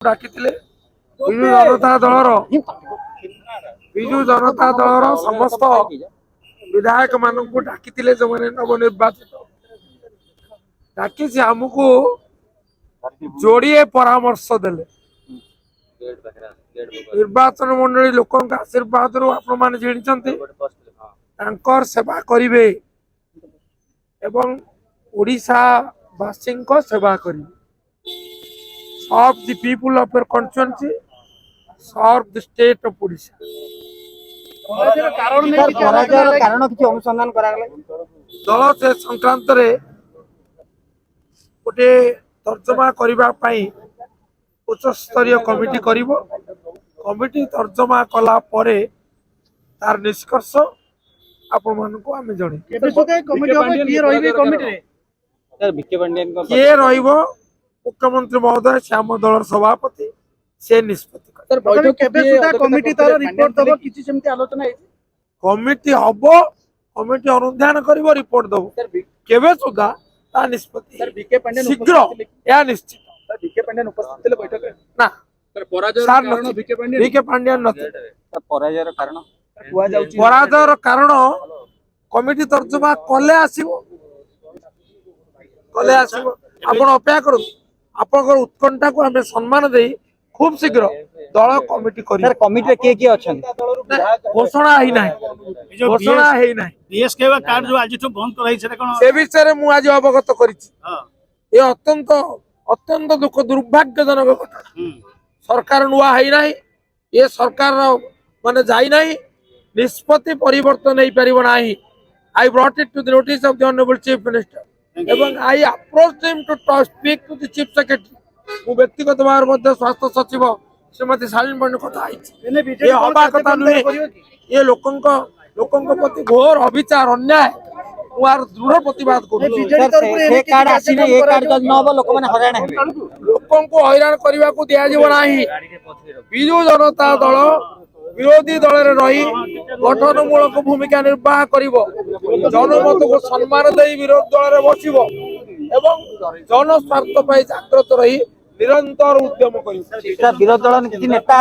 डाकिथिले विजु जनता दलर समस्त विधायक मानक डाकिथिले जो माने नवनिर्वाचित डाकी आमको जोड़िए परामर्श देले निर्वाचन मंडली लोक आशीर्वाद आपण मैंने जानी सेवा करिवे एवं ओडिशा वासी सेवा करिवे serve the people of your constituency, serve the state of Odisha. कारण किसी अनुसंधान करागले दल से संक्रांत रे गोटे तर्जमा करिबा पई उच्च स्तरीय कमिटी करिवो कमिटी तर्जमा कला परे तार निष्कर्ष आपण मानको आमे जणे केबे सुते कमिटी हो की रहिबे कमिटी रे सर बीके पांड्यन को के रहिबो मुख्यमंत्री महोदय श्याम दल सभापति से निष्पत्ति सर बैठक केबे सुधा कमिटी तार रिपोर्ट दबो किछि सेमति आलोचना है कमिटी हबो कमिटी अनुध्यान करिवो रिपोर्ट दबो केबे सुधा ता निष्पत्ति सर बीके पांड्यन शीघ्र या निश्चित सर बीके पांड्यन उपस्थित थे बैठक रे ना सर पराजय कारण बीके पांड्यन नथि सर पराजय कारण कुआ जाउची पराजय कारण कमिटी तर्जमा कले आसीबो आपण अपेक्षा करू आपन उत्कंठा को हमें सम्मान दे खूब शीघ्र दल कमिटी करी सर कमिटी के के अछन घोषणा ही नाही घोषणा ही नाही बीएसके कार्ड जो आज बंद कराई सेटा कोन से विषय मु आज अवगत करिछि ये अत्यंत अत्यंत दुख दुर्भाग्यजनक घटना सरकार नुआ है नाही ये सरकार माने जाई नाही निष्पत्ति परिवर्तन नहीं परिबो नाही I brought it to the notice of the honourable chief minister एवं I approach him to speak to the chief secretary मु व्यक्तिगत भाव मध्य स्वास्थ्य सचिव श्रीमती शालिनी पंडित कथा आइछि ये हवा कथा नुहे ये लोकंक प्रति घोर अविचार अन्याय मुआर दृढ़ प्रतिवाद करू से कार्ड आसीने ए कार्ड जद न हो लोक माने हराण हेबे लोकंको हैरान करबा को दिया जीव नाही बिजु जनता दल विरोधी दल रही गठनमूलक भूमिका निर्वाह करिवो जनमत को सम्मान दे विरोधी दल रे बसिवो एवं जन स्वार्थ पई जागृत रही निरंतर उद्यम करिवो विरोधी दल नेता